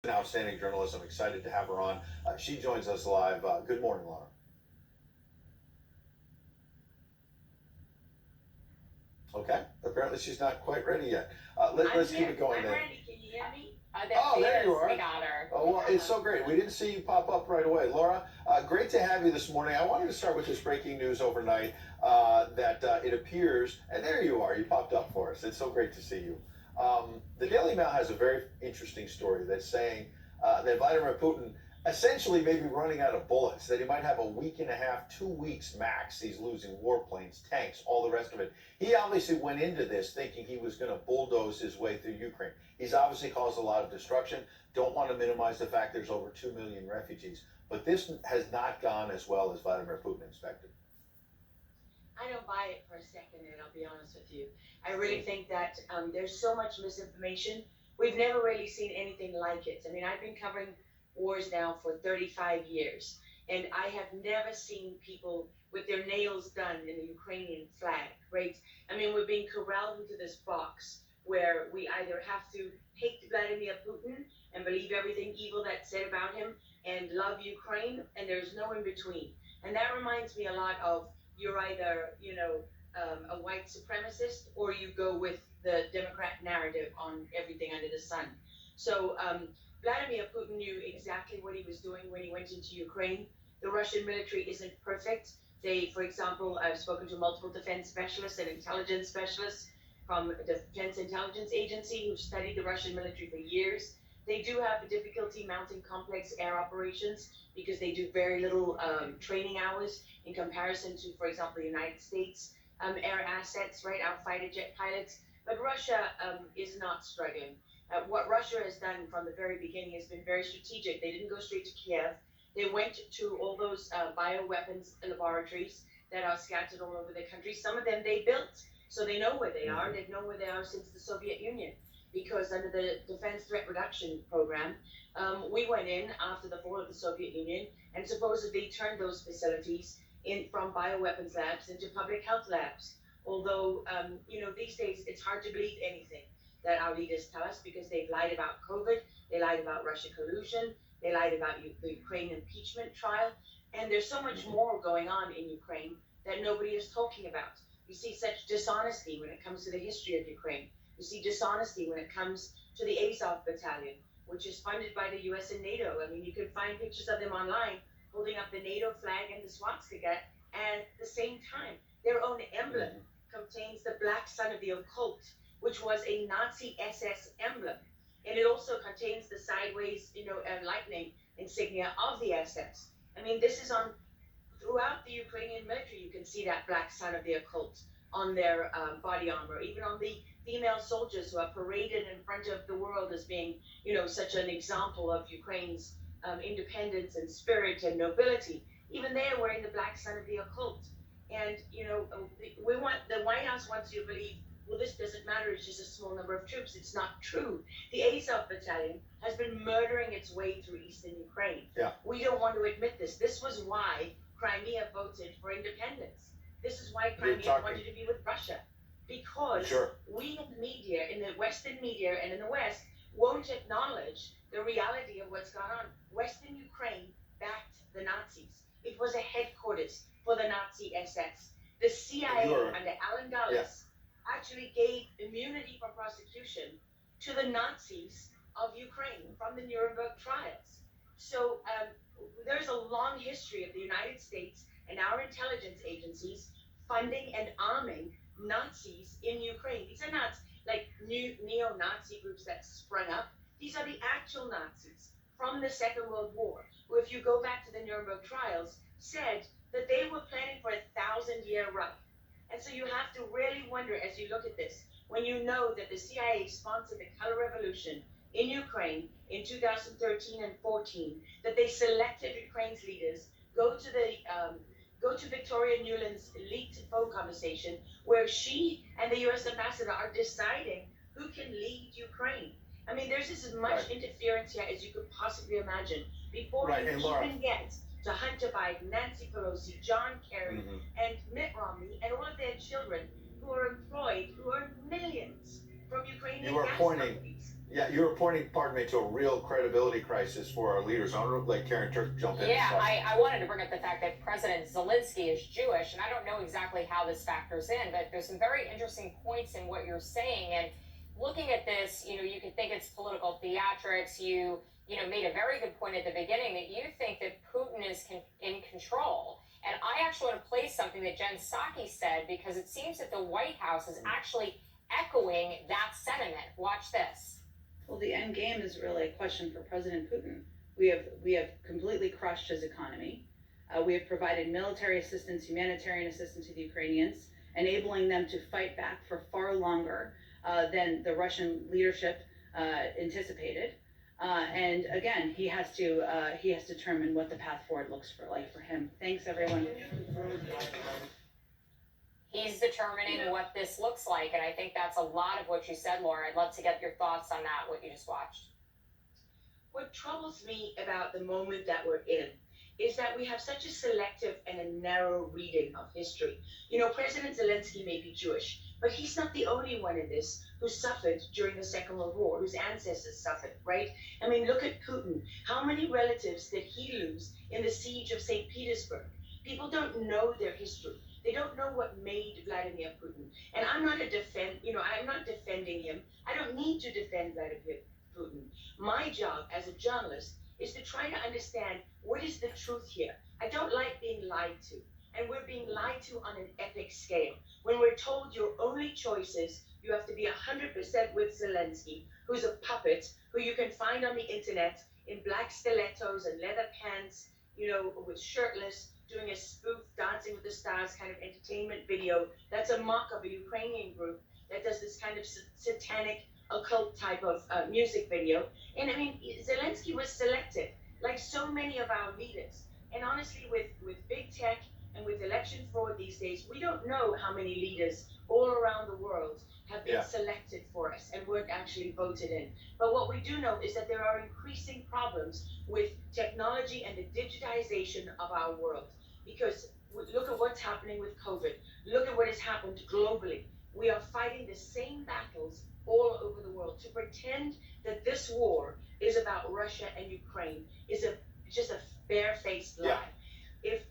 An outstanding journalist. I'm excited to have her on. She joins us live. Good morning, Laura. Okay, apparently she's not quite ready yet. Let's keep it going I'm then. ready. Can you hear me? Oh, there you are. We got her. Oh, well, it's so great. We didn't see you pop up right away. Laura, great to have you this morning. I wanted to start with this breaking news overnight that it appears, and there you are. You popped up for us. It's so great to see you. The Daily Mail has a very interesting story that's saying that Vladimir Putin essentially may be running out of bullets, that he might have a week and a half, 2 weeks max. He's losing warplanes, tanks, all the rest of it. He obviously went into this thinking he was going to bulldoze his way through Ukraine. He's obviously caused a lot of destruction. Don't want to minimize the fact there's over 2 million refugees. But this has not gone as well as Vladimir Putin expected. I don't buy it for a second, and I'll be honest with you. I really think that there's so much misinformation. We've never really seen anything like it. I mean, I've been covering wars now for 35 years, and I have never seen people with their nails done in the Ukrainian flag, right? I mean, we're being corralled into this box where we either have to hate Vladimir Putin and believe everything evil that's said about him and love Ukraine, and there's no in between. And that reminds me a lot of you're either, a white supremacist or you go with the Democrat narrative on everything under the sun. So Vladimir Putin knew exactly what he was doing when he went into Ukraine. The Russian military isn't perfect. They, for example, I've spoken to multiple defense specialists and intelligence specialists from the Defense Intelligence Agency who've studied the Russian military for years. They do have a difficulty mounting complex air operations because they do very little training hours in comparison to, for example, the United States air assets, right, our fighter jet pilots. But Russia is not struggling. What Russia has done from the very beginning has been very strategic. They didn't go straight to Kiev. They went to all those bioweapons laboratories that are scattered all over the country. Some of them they built, so they know where they are. They've known where they are since the Soviet Union, because under the Defense Threat Reduction Program, we went in after the fall of the Soviet Union and supposedly turned those facilities from bioweapons labs into public health labs. Although, these days it's hard to believe anything that our leaders tell us, because they've lied about COVID, they lied about Russia collusion, they lied about the Ukraine impeachment trial, and there's so much more going on in Ukraine that nobody is talking about. You see such dishonesty when it comes to the history of Ukraine. You see dishonesty when it comes to the Azov Battalion, which is funded by the US and NATO. I mean, you can find pictures of them online holding up the NATO flag and the swastika, and at the same time, their own emblem contains the black sun of the occult, which was a Nazi SS emblem. And it also contains the sideways, lightning insignia of the SS. I mean, this is on throughout the Ukrainian military. You can see that black sun of the occult on their body armor, even on the female soldiers who are paraded in front of the world as being, such an example of Ukraine's independence and spirit and nobility. Even they are wearing the black sun of the occult. And, the White House wants you to believe, well, this doesn't matter, it's just a small number of troops. It's not true. The Azov Battalion has been murdering its way through eastern Ukraine. Yeah. We don't want to admit this. This was why Crimea voted for independence. This is why Crimea wanted to be with Russia. Because we in the media, in the Western media and in the West, won't acknowledge the reality of what's gone on. Western Ukraine backed the Nazis. It was a headquarters for the Nazi SS. The CIA under Alan Dulles actually gave immunity from prosecution to the Nazis of Ukraine from the Nuremberg trials. So there's a long history of the United States and our intelligence agencies funding and arming Nazis in Ukraine. These are not like new neo-Nazi groups that sprung up. These are the actual Nazis from the Second World War, who, if you go back to the Nuremberg trials, said that they were planning for 1,000-year run. And so you have to really wonder, as you look at this, when you know that the CIA sponsored the Color Revolution in Ukraine in 2013 and 14, that they selected Ukraine's leaders, go to Victoria Nuland's leaked phone conversation where she and the US ambassador are deciding who can lead Ukraine. I mean, there's as much interference here as you could possibly imagine before you even get to Hunter Biden, Nancy Pelosi, John Kerry, and Mitt Romney, and all of their children who are employed, who earn millions from Ukrainian gas companies. Yeah, you were pointing, pardon me, to a real credibility crisis for our leaders. I don't know, like Karen Turk jump in. Yeah, I wanted to bring up the fact that President Zelensky is Jewish, and I don't know exactly how this factors in, but there's some very interesting points in what you're saying. And looking at this, you could think it's political theatrics. You made a very good point at the beginning that you think that Putin is in control. And I actually want to play something that Jen Psaki said, because it seems that the White House is actually echoing that sentiment. Watch this. Well, the end game is really a question for President Putin. We have completely crushed his economy. We have provided military assistance, humanitarian assistance to the Ukrainians, enabling them to fight back for far longer than the Russian leadership anticipated. And again, he has to determine what the path forward looks like for him. Thanks, everyone. He's determining what this looks like, and I think that's a lot of what you said, Laura. I'd love to get your thoughts on that, what you just watched. What troubles me about the moment that we're in is that we have such a selective and a narrow reading of history. President Zelensky may be Jewish, but he's not the only one in this who suffered during the Second World War, whose ancestors suffered, right? I mean, look at Putin. How many relatives did he lose in the siege of St. Petersburg? People don't know their history. They don't know what made Vladimir Putin. And I'm not defending him. I don't need to defend Vladimir Putin. My job as a journalist is to try to understand what is the truth here. I don't like being lied to. And we're being lied to on an epic scale. When we're told your only choice is you have to be 100% with Zelensky, who's a puppet, who you can find on the internet in black stilettos and leather pants, with shirtless, doing a spoof Dancing with the Stars kind of entertainment video. That's a mock of a Ukrainian group that does this kind of satanic occult type of music video. And I mean, Zelensky was selected, like so many of our leaders. And honestly, with big tech and with election fraud these days, we don't know how many leaders all around the world have been selected for us and weren't actually voted in. But what we do know is that there are increasing problems with technology and the digitization of our world. Because look at what's happening with COVID. Look at what has happened globally. We are fighting the same battles all over the world. To pretend that this war is about Russia and Ukraine is just a barefaced lie. If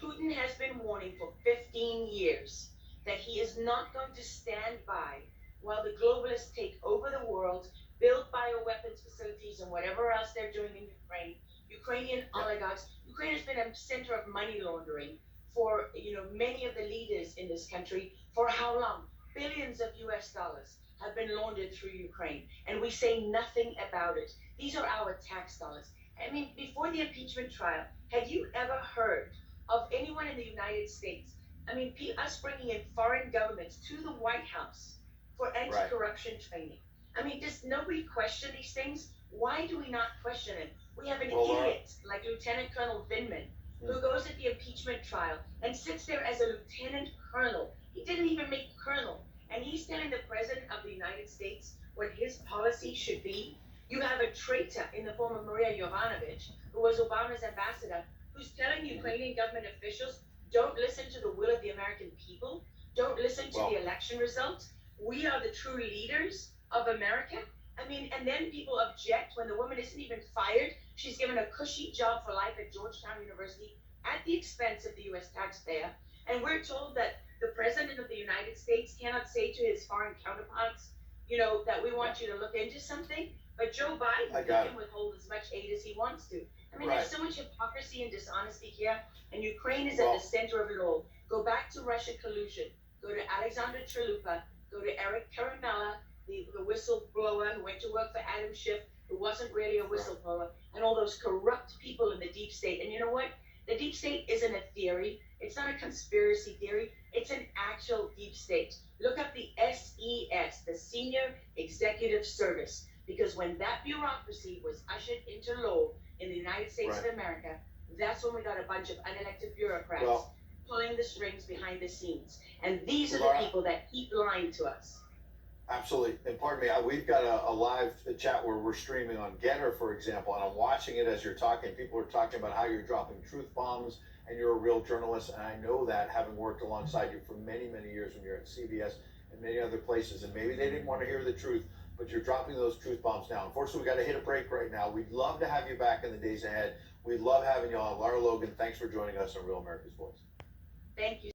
Putin has been warning for 15 years that he is not going to stand by while the globalists take over the world, build bioweapons facilities and whatever else they're doing in Ukraine, Ukrainian oligarchs. Ukraine has been a center of money laundering for many of the leaders in this country. For how long? Billions of US dollars have been laundered through Ukraine, and we say nothing about it. These are our tax dollars. I mean, before the impeachment trial, had you ever heard of anyone in the United States, I mean, us bringing in foreign governments to the White House for anti-corruption training? I mean, does nobody question these things? Why do we not question it? We have an idiot like Lieutenant Colonel Vindman who goes at the impeachment trial and sits there as a lieutenant colonel. He didn't even make colonel. And he's telling the President of the United States what his policy should be. You have a traitor in the form of Maria Yovanovitch, who was Obama's ambassador, who's telling Ukrainian government officials, don't listen to the will of the American people. Don't listen to the election results. We are the true leaders of America. I mean, and then people object when the woman isn't even fired. She's given a cushy job for life at Georgetown University at the expense of the US taxpayer. And we're told that the President of the United States cannot say to his foreign counterparts, that we want you to look into something. But Joe Biden can withhold as much aid as he wants to. I mean, there's so much hypocrisy and dishonesty here. And Ukraine is at the center of it all. Go back to Russia collusion. Go to Alexander Chalupa. Go to Eric Karamella, the whistleblower who went to work for Adam Schiff, who wasn't really a whistleblower, and all those corrupt people in the deep state. And you know what? The deep state isn't a theory. It's not a conspiracy theory. It's an actual deep state. Look up the SES, the Senior Executive Service, because when that bureaucracy was ushered into law in the United States of America, that's when we got a bunch of unelected bureaucrats pulling the strings behind the scenes. And these are the people that keep lying to us. Absolutely. And pardon me, we've got a live chat where we're streaming on Getter, for example, and I'm watching it as you're talking. People are talking about how you're dropping truth bombs and you're a real journalist. And I know that, having worked alongside you for many, many years when you're at CBS and many other places. And maybe they didn't want to hear the truth, but you're dropping those truth bombs now. Unfortunately, we got to hit a break right now. We'd love to have you back in the days ahead. We love having you on. Laura Logan, thanks for joining us on Real America's Voice. Thank you.